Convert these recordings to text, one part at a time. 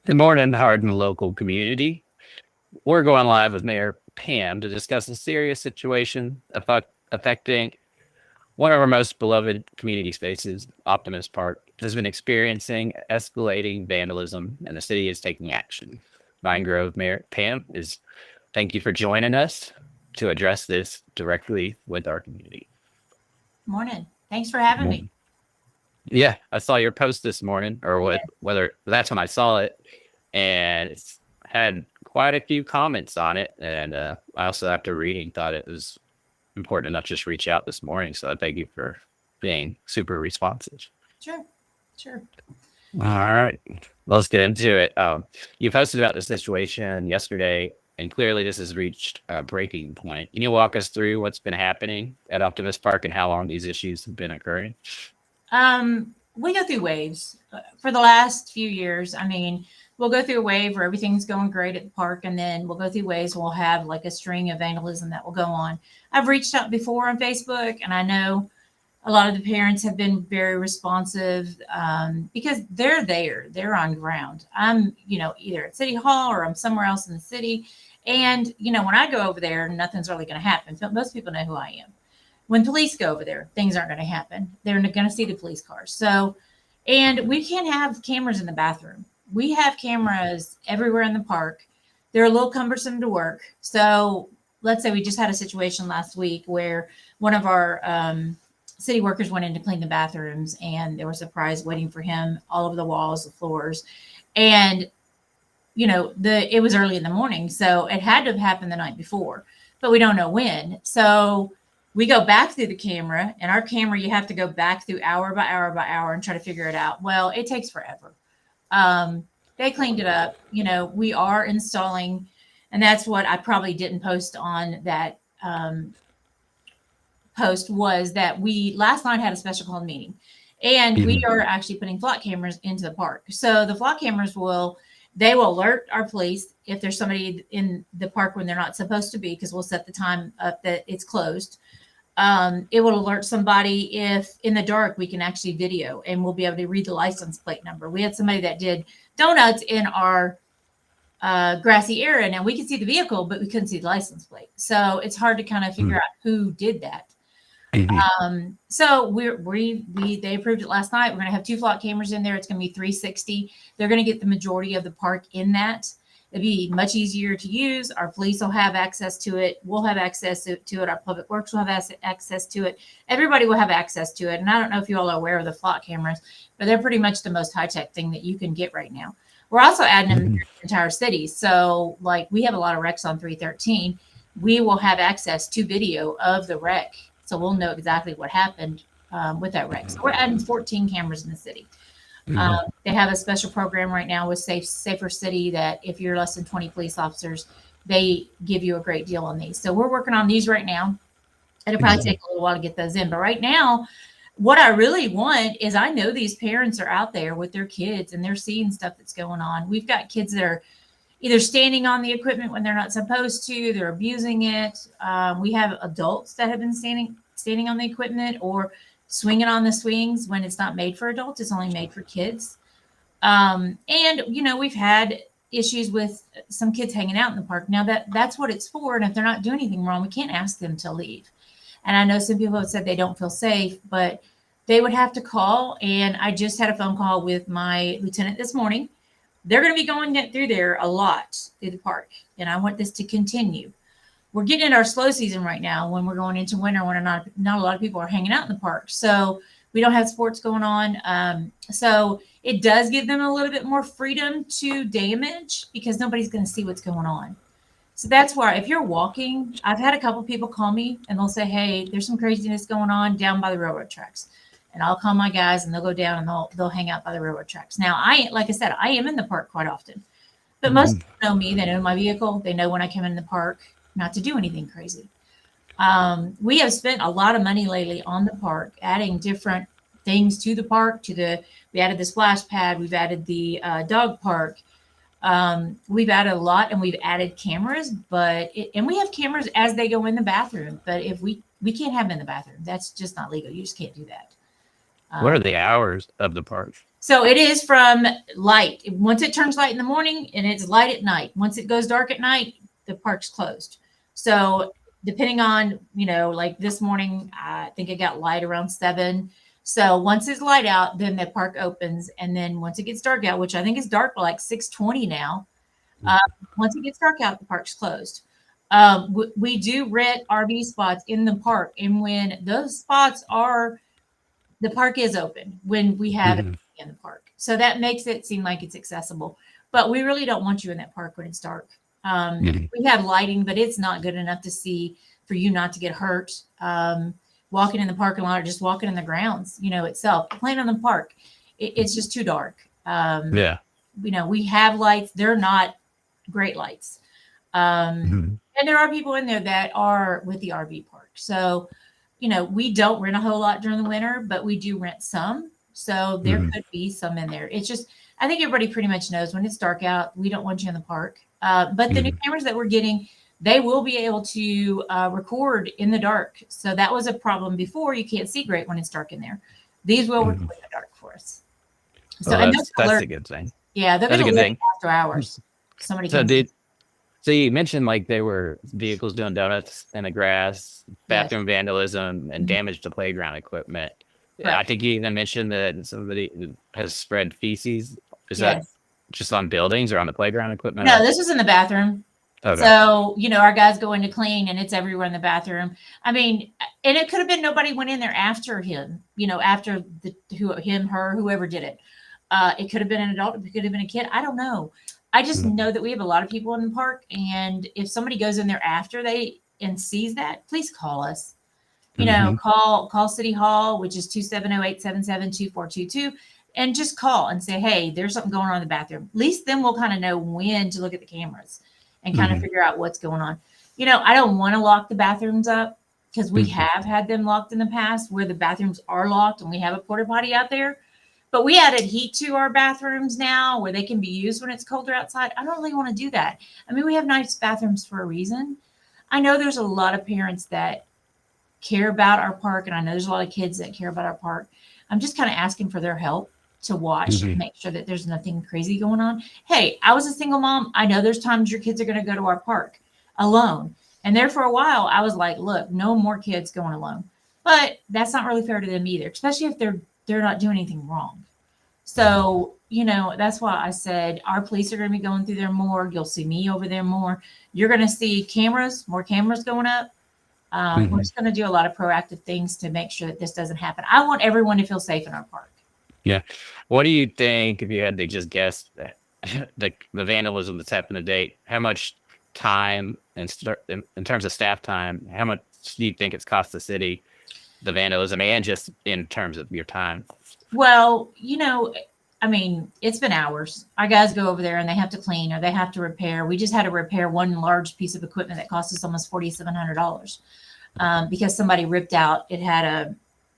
Good morning, Hardin local community. We're going live with Mayor Pam to discuss a serious situation affecting one of our most beloved community spaces, Optimist Park, has been experiencing escalating vandalism, and the city is taking action. Vine Grove Mayor Pam is thank you for joining us to address this directly with our community. Morning. Thanks for having me. Yeah, I saw your post this morning, or Yeah. whether that's when I saw it, and it's had quite a few comments on it. And I also, after reading, thought it was important enough to just reach out this morning. So I thank you for being super responsive. Sure. Sure. All right, let's get into it. You posted about the situation yesterday, and clearly this has reached a breaking point. Can you walk us through what's been happening at Optimist Park and how long these issues have been occurring? We go through waves for the last few years. I mean, we'll go through a wave where everything's going great at the park, and then we'll go through waves. We'll have like a string of vandalism that will go on. I've reached out before on Facebook, and I know a lot of the parents have been very responsive because they're there, they're on ground. I'm, either at City Hall or I'm somewhere else in the city. And, when I go over there, nothing's really going to happen. So most people know who I am. When police go over there, things aren't going to happen. They're going to see the police cars. So, and we can't have cameras in the bathroom. We have cameras everywhere in the park. They're a little cumbersome to work. So let's say we just had a situation last week where one of our city workers went in to clean the bathrooms, and there was surprise waiting for him all over the walls, the floors. And, it was early in the morning. So it had to have happened the night before, but we don't know when. So we go back through the camera, and our camera, you have to go back through hour by hour by hour and try to figure it out. Well, it takes forever. They cleaned it up. We are installing, and that's what I probably didn't post on that post, was that we last night had a special called meeting, and we are actually putting flock cameras into the park. So the flock cameras will alert our police if there's somebody in the park when they're not supposed to be, because we'll set the time up that it's closed. It will alert somebody if in the dark we can actually video, and we'll be able to read the license plate number. We had somebody that did donuts in our grassy area. Now we could see the vehicle, but we couldn't see the license plate. So it's hard to kind of figure out who did that. So they approved it last night. We're going to have 2 flock cameras in there. It's going to be 360. They're going to get the majority of the park in that. It'd be much easier to use. Our police will have access to it. We'll have access to it. Our public works will have access to it. Everybody will have access to it. And I don't know if you all are aware of the flock cameras, but they're pretty much the most high-tech thing that you can get right now. We're also adding them to the entire city. So like we have a lot of wrecks on 313. We will have access to video of the wreck. So we'll know exactly what happened with that wreck. So we're adding 14 cameras in the city. They have a special program right now with Safer City that if you're less than 20 police officers, they give you a great deal on these. So we're working on these right now. It'll probably take a little while to get those in. But right now, what I really want is, I know these parents are out there with their kids and they're seeing stuff that's going on. We've got kids that are either standing on the equipment when they're not supposed to, they're abusing it. We have adults that have been standing on the equipment or swinging on the swings when it's not made for adults. It's only made for kids. And, we've had issues with some kids hanging out in the park. Now that's what it's for. And if they're not doing anything wrong, we can't ask them to leave. And I know some people have said they don't feel safe, but they would have to call. And I just had a phone call with my lieutenant this morning. They're going to be going through there a lot through the park. And I want this to continue. We're getting in our slow season right now when we're going into winter, when not a lot of people are hanging out in the park. So we don't have sports going on. So it does give them a little bit more freedom to damage because nobody's going to see what's going on. So that's why if you're walking, I've had a couple people call me and they'll say, hey, there's some craziness going on down by the railroad tracks. And I'll call my guys and they'll go down and they'll hang out by the railroad tracks. Now, like I said, I am in the park quite often. But most people know me. They know my vehicle. They know when I come in the park not to do anything crazy. We have spent a lot of money lately on the park, adding different things to the park. We added the splash pad. We've added the dog park. We've added a lot, and we've added cameras. And we have cameras as they go in the bathroom. But if we can't have them in the bathroom, that's just not legal. You just can't do that. What are the hours of the park? So it is from light. Once it turns light in the morning and it's light at night. Once it goes dark at night, the park's closed. So depending on, like this morning, I think it got light around 7. So once it's light out, then the park opens. And then once it gets dark out, which I think is dark by like 6:20 now, once it gets dark out, the park's closed. We do rent RV spots in the park. And when those spots are, the park is open when we have it in the park. So that makes it seem like it's accessible. But we really don't want you in that park when it's dark. We have lighting, but it's not good enough to see for you not to get hurt. Walking in the parking lot or just walking in the grounds, itself. Playing on the park, it's just too dark. We have lights. They're not great lights. And there are people in there that are with the RV park. So, we don't rent a whole lot during the winter, but we do rent some. So there could be some in there. It's just, I think everybody pretty much knows when it's dark out, we don't want you in the park. But the new cameras that we're getting, they will be able to record in the dark. So that was a problem before. You can't see great when it's dark in there. These will record in the dark for us. So that's a good thing. Yeah, they're going to alert after hours. Somebody can. So you mentioned like there were vehicles doing donuts in the grass, bathroom vandalism, and damage to playground equipment. Right. I think you even mentioned that somebody has spread feces. Is that just on buildings or on the playground equipment? No, this was in the bathroom. Okay. So, our guys go in to clean and it's everywhere in the bathroom. I mean, and it could have been nobody went in there after him, after him, her, whoever did it. It could have been an adult. It could have been a kid. I don't know. I just know that we have a lot of people in the park. And if somebody goes in there after and sees that, please call us. Call City Hall, which is 270-877-2422, and just call and say, hey, there's something going on in the bathroom. At least then we'll kind of know when to look at the cameras and kind of figure out what's going on. I don't want to lock the bathrooms up because we have had them locked in the past where the bathrooms are locked and we have a porta potty out there. But we added heat to our bathrooms now where they can be used when it's colder outside. I don't really want to do that. I mean, we have nice bathrooms for a reason. I know there's a lot of parents that care about our park, and I know there's a lot of kids that care about our park. I'm just kind of asking for their help to watch and make sure that there's nothing crazy going on. Hey, I was a single mom. I know there's times your kids are going to go to our park alone. And there for a while, I was like, look, no more kids going alone. But that's not really fair to them either, especially if they're not doing anything wrong. So, that's why I said our police are going to be going through there more. You'll see me over there more. You're going to see more cameras going up. We're just going to do a lot of proactive things to make sure that this doesn't happen. I want everyone to feel safe in our park. Yeah. What do you think, if you had to just guess, that the vandalism that's happened to date, how much time in terms of staff time, how much do you think it's cost the city, the vandalism, and just in terms of your time? Well, I mean, it's been hours. Our guys go over there and they have to clean or they have to repair. We just had to repair one large piece of equipment that cost us almost $4,700 because somebody ripped out. It had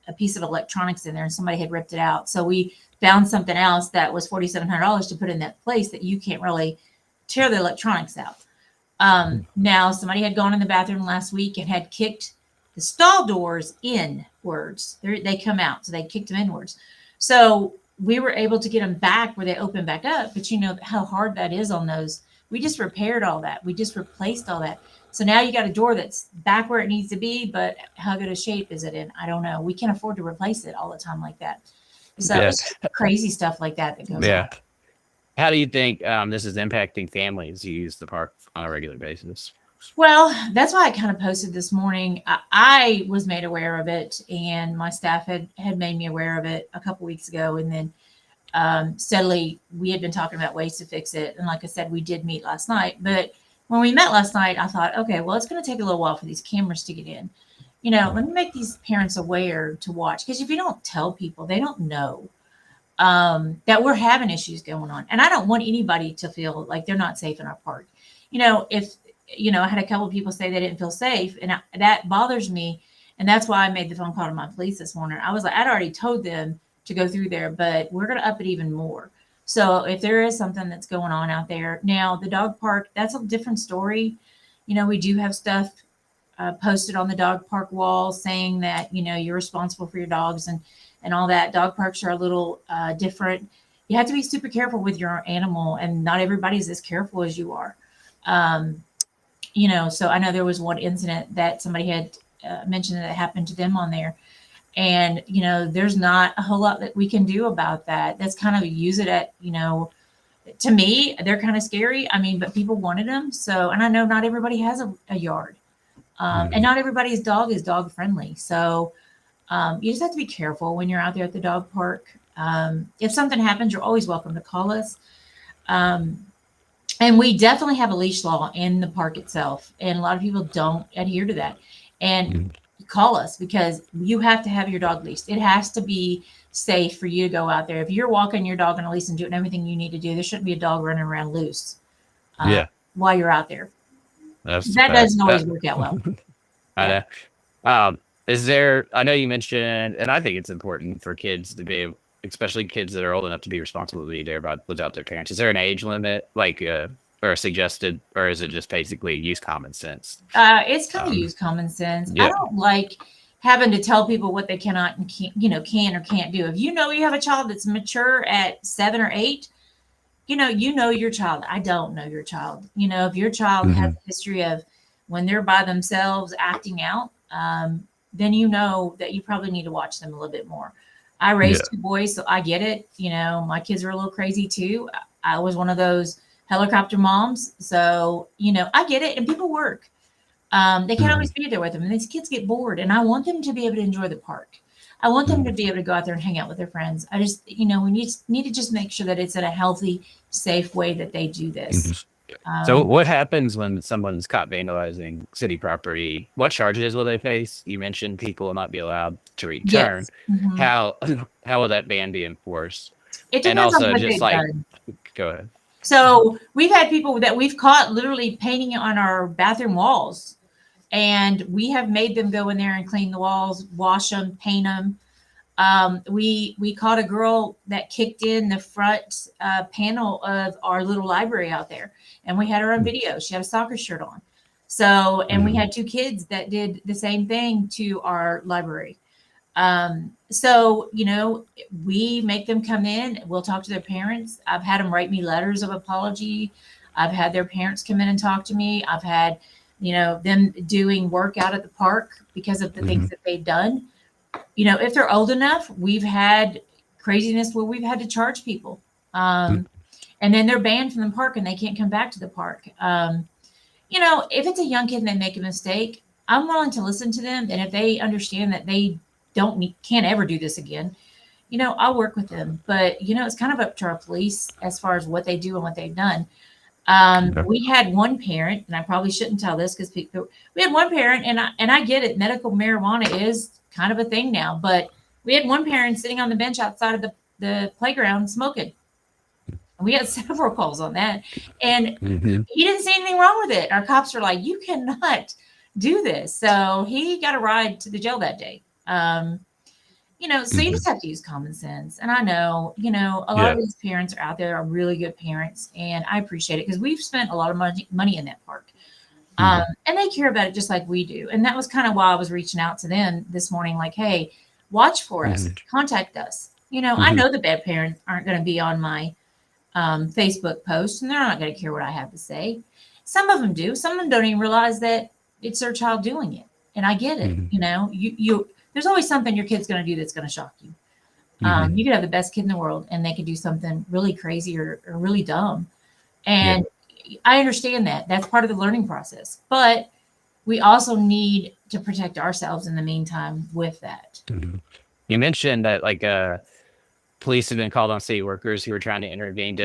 a piece of electronics in there and somebody had ripped it out. So we found something else that was $4,700 to put in that place that you can't really tear the electronics out. Now, somebody had gone in the bathroom last week and had kicked the stall doors inwards. They come out, so they kicked them inwards. So we were able to get them back where they open back up, but you know how hard that is on those. We just repaired all that. We just replaced all that. So now you got a door that's back where it needs to be, but how good a shape is it in? I don't know. We can't afford to replace it all the time like that. So it's crazy stuff like that goes on. How do you think this is impacting families who use the park on a regular basis? Well, that's why I kind of posted this morning. I was made aware of it, and my staff had made me aware of it a couple weeks ago. And then steadily, we had been talking about ways to fix it. And like I said, we did meet last night. But when we met last night, I thought, okay, well, it's going to take a little while for these cameras to get in. You know, let me make these parents aware to watch. Because if you don't tell people, they don't know that we're having issues going on. And I don't want anybody to feel like they're not safe in our park. You know, I had a couple of people say they didn't feel safe, and that bothers me. And that's why I made the phone call to my police this morning. I was like, I'd already told them to go through there, but we're going to up it even more. So if there is something that's going on out there now, the dog park, that's a different story. You know, we do have stuff posted on the dog park wall saying that, you know, you're responsible for your dogs. And and all that. Dog parks are a little different. You have to be super careful with your animal, and not everybody's as careful as you are. So I know there was one incident that somebody had mentioned that happened to them on there. And, there's not a whole lot that we can do about that. That's kind of use it at, to me, they're kind of scary. I mean, but people wanted them. So, and I know not everybody has a yard. And not everybody's dog is dog friendly. So you just have to be careful when you're out there at the dog park. If something happens, you're always welcome to call us. And we definitely have a leash law in the park itself. And a lot of people don't adhere to that. And call us, because you have to have your dog leashed. It has to be safe for you to go out there. If you're walking your dog on a leash and doing everything you need to do, there shouldn't be a dog running around loose while you're out there. That doesn't always work out well. I know. I know you mentioned, and I think it's important for kids to be, especially kids that are old enough to be responsible to be there without their parents. Is there an age limit, or suggested, or is it just basically use common sense? It's kind of use common sense. I don't like having to tell people what they cannot and can or can't do. If you have a child that's mature at 7 or 8, you know your child. I don't know your child. If your child has a history of when they're by themselves acting out, then you know that you probably need to watch them a little bit more. I raised 2 boys, so I get it. My kids are a little crazy too. I was one of those helicopter moms. So, I get it. And people work. They can't always be there with them. And these kids get bored. And I want them to be able to enjoy the park. I want them to be able to go out there and hang out with their friends. I just, we need to just make sure that it's in a healthy, safe way that they do this. So what happens when someone's caught vandalizing city property? What charges will they face? You mentioned people will not be allowed to return. Yes. How will that ban be enforced? It depends on what they've done. Go ahead. So we've had people that we've caught literally painting on our bathroom walls, and we have made them go in there and clean the walls, wash them, paint them. We caught a girl that kicked in the front panel of our little library out there, and we had her on video. She had a soccer shirt on. So, and we had 2 kids that did the same thing to our library. So, we make them come in. We'll talk to their parents. I've had them write me letters of apology. I've had their parents come in and talk to me. I've had, them doing work out at the park because of the things that they've done. If they're old enough, we've had craziness where we've had to charge people. And then they're banned from the park and they can't come back to the park. If it's a young kid and they make a mistake, I'm willing to listen to them. And if they understand that they can't ever do this again, I'll work with them. But, it's kind of up to our police as far as what they do and what they've done. We had one parent, and I probably shouldn't tell this because we had one parent, and I get it. Medical marijuana is kind of a thing now, but we had one parent sitting on the bench outside of the playground smoking. And we had several calls on that, and he didn't see anything wrong with it. Our cops are like, you cannot do this. So he got a ride to the jail that day. So you just have to use common sense. And I know, a lot of these parents are out there are really good parents, and I appreciate it because we've spent a lot of money in that park. And they care about it just like we do. And that was kind of why I was reaching out to them this morning, like, hey, watch for us, contact us. I know the bad parents aren't going to be on my Facebook post, and they're not going to care what I have to say. Some of them do. Some of them don't even realize that it's their child doing it. And I get it. You there's always something your kid's going to do that's going to shock you. You could have the best kid in the world and they could do something really crazy or really dumb. And I understand that. That's part of the learning process. But we also need to protect ourselves in the meantime with that. You mentioned that police have been called on city workers who are trying to intervene.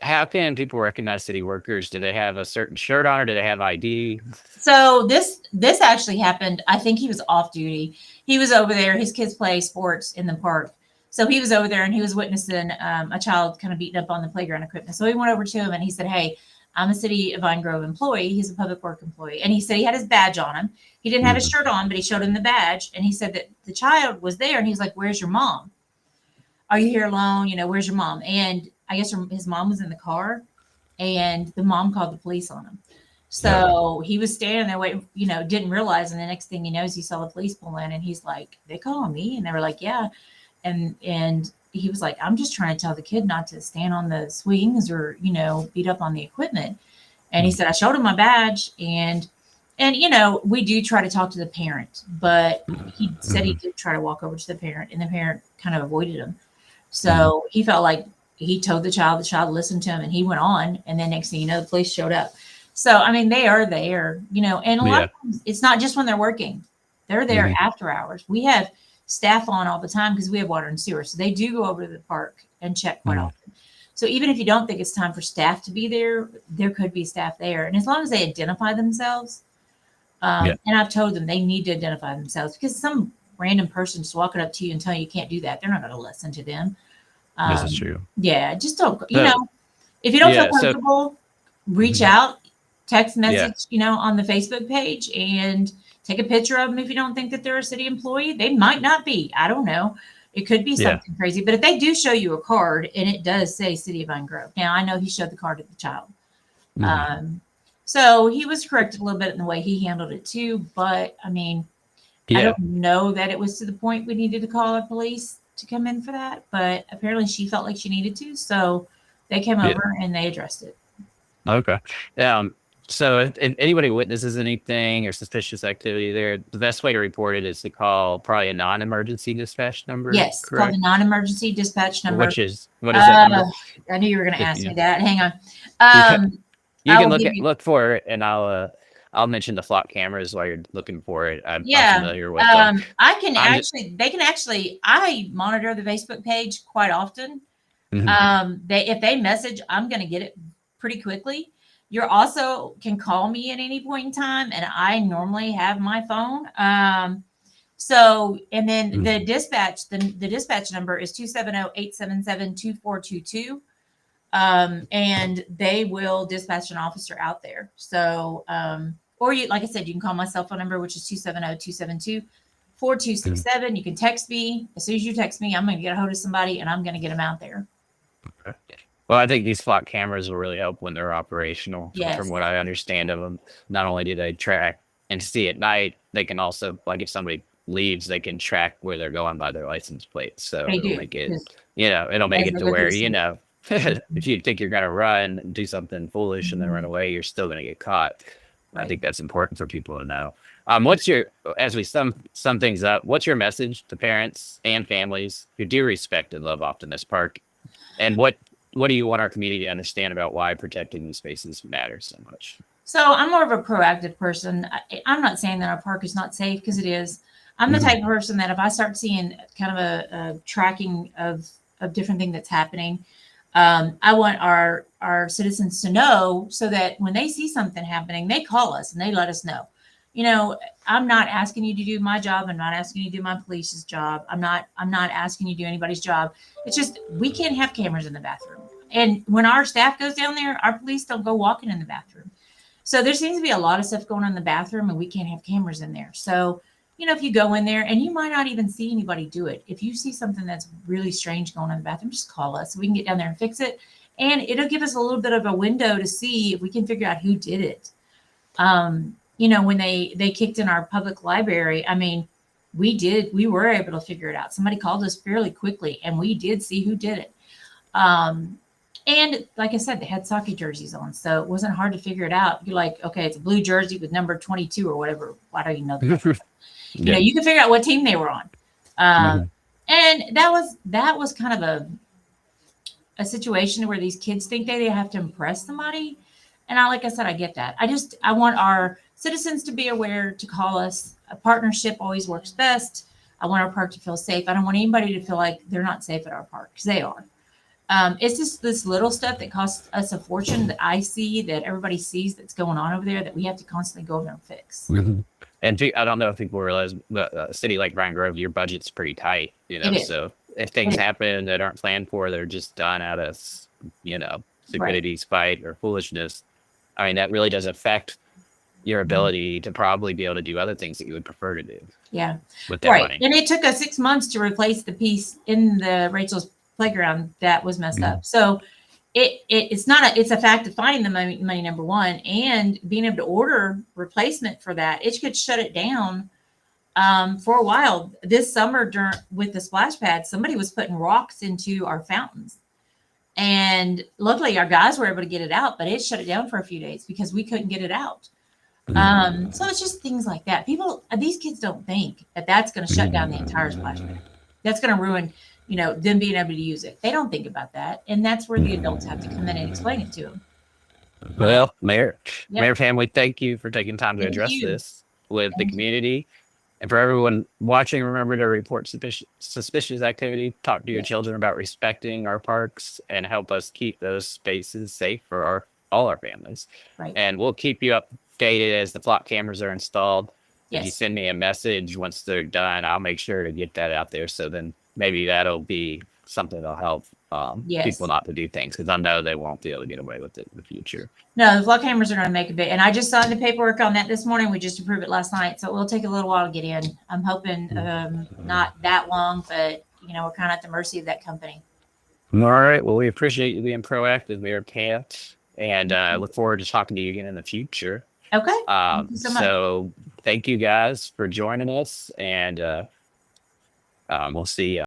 How can people recognize city workers? Do they have a certain shirt on, or do they have ID? So this actually happened. I think he was off duty. He was over there. His kids play sports in the park. So he was over there and he was witnessing a child kind of beaten up on the playground equipment. So he went over to him and he said, hey, I'm a City of Vine Grove employee. He's a public work employee. And he said he had his badge on him. He didn't have his shirt on, but he showed him the badge. And he said that the child was there. And he's like, where's your mom? Are you here alone? Where's your mom? And I guess his mom was in the car, and the mom called the police on him. So he was standing there waiting, didn't realize. And the next thing he knows, he saw the police pull in, and he's like, they calling me? And they were like, yeah. And he was like, I'm just trying to tell the kid not to stand on the swings or, beat up on the equipment. And he said, I showed him my badge, and we do try to talk to the parent, but he said he did try to walk over to the parent, and the parent kind of avoided him. So he felt like he told the child listened to him, and he went on. And then next thing you know, the police showed up. So, I mean, they are there, and a lot of times it's not just when they're working. They're there after hours. We have staff on all the time because we have water and sewer. So they do go over to the park and check quite often. So even if you don't think it's time for staff to be there, there could be staff there. And as long as they identify themselves, and I've told them they need to identify themselves, because some random person just walking up to you and telling you can't do that, they're not going to listen to them. This is true. Yeah, just don't, if you don't feel comfortable, reach out, text message, on the Facebook page, and take a picture of them. If you don't think that they're a city employee, they might not be. I don't know. It could be something crazy, but if they do show you a card and it does say City of Vine Grove. Now, I know he showed the card to the child. So he was corrected a little bit in the way he handled it too. But I mean, I don't know that it was to the point we needed to call the police to come in for that, but apparently she felt like she needed to. So they came over and they addressed it. Okay. So if anybody witnesses anything or suspicious activity there, the best way to report it is to call probably a non-emergency dispatch number. Yes, call the non-emergency dispatch number. What is that number? I knew you were going to ask me that. Hang on. You can look for it, and I'll mention the flock cameras while you're looking for it. I'm familiar with them. I monitor the Facebook page quite often. If they message, I'm going to get it pretty quickly. You also can call me at any point in time, and I normally have my phone. And then the dispatch, the dispatch number is 270-877-2422. And they will dispatch an officer out there. So, or like I said, you can call my cell phone number, which is 270-272-4267. You can text me. As soon as you text me, I'm going to get a hold of somebody, and I'm going to get them out there. Okay. Well, I think these flock cameras will really help when they're operational. Yes. From what I understand of them, not only do they track and see at night, they can also, like if somebody leaves, they can track where they're going by their license plate. So it'll make it, it'll make it to where, if you think you're going to run and do something foolish and then run away, you're still going to get caught. Right. I think that's important for people to know. As we sum things up, what's your message to parents and families who do respect and love Ogden this park? And what do you want our community to understand about why protecting these spaces matters so much? So I'm more of a proactive person. I'm not saying that our park is not safe, because it is. I'm the type of person that if I start seeing kind of a tracking of different thing that's happening, I want our citizens to know, so that when they see something happening, they call us and they let us know. I'm not asking you to do my job. I'm not asking you to do my police's job. I'm not asking you to do anybody's job. It's just, we can't have cameras in the bathroom. And when our staff goes down there, our police don't go walking in the bathroom. So there seems to be a lot of stuff going on in the bathroom, and we can't have cameras in there. So, if you go in there, and you might not even see anybody do it. If you see something that's really strange going on in the bathroom, just call us so we can get down there and fix it. And it'll give us a little bit of a window to see if we can figure out who did it. When they kicked in our public library, I mean, we were able to figure it out. Somebody called us fairly quickly, and we did see who did it. And like I said, they had soccer jerseys on, so it wasn't hard to figure it out. You're like, okay, it's a blue jersey with number 22 or whatever. Why don't you know that? You can figure out what team they were on. And that was kind of a situation where these kids think they have to impress somebody. And like I said, I get that. I want our citizens to be aware, to call us. A partnership always works best. I want our park to feel safe. I don't want anybody to feel like they're not safe at our park, because they are. It's just this little stuff that costs us a fortune, that I see, that everybody sees, that's going on over there, that we have to constantly go over there and fix. And I don't know if people realize, but a city like Vine Grove, your budget's pretty tight, so if things happen that aren't planned for, they're just done out of, stupidity, spite, or foolishness. I mean, that really does affect your ability to probably be able to do other things that you would prefer to do. Yeah. With that money. And it took us 6 months to replace the piece in the Rachel's playground that was messed up. So it's a fact of finding the money, number one, and being able to order replacement for that. It could shut it down For a while this summer with the splash pad, somebody was putting rocks into our fountains. And luckily our guys were able to get it out, but it shut it down for a few days because we couldn't get it out. So it's just things like that. These kids don't think that that's going to shut down the entire splash pad. That's going to ruin, them being able to use it. They don't think about that. And that's where the adults have to come in and explain it to them. Well, Mayor Yep. Mayor Pam, thank you for taking time to Thank address you. this with the Thank you. community. And for everyone watching, remember to report suspicious activity, talk to your Yeah. children about respecting our parks, and help us keep those spaces safe for all our families. Right. And we'll keep you updated as the flock cameras are installed. If you Yes. send me a message once they're done, I'll make sure to get that out there. So then maybe that'll be something that'll help Yes. people not to do things, because I know they won't be able to get away with it in the future. No, the flock cameras are going to make a bit. And I just signed the paperwork on that this morning. We just approved it last night. So it will take a little while to get in. I'm hoping not that long, but, we're kind of at the mercy of that company. All right. Well, we appreciate you being proactive, Mayor Pam, and I look forward to talking to you again in the future. Okay. Thank you so much. So thank you guys for joining us, and we'll see you.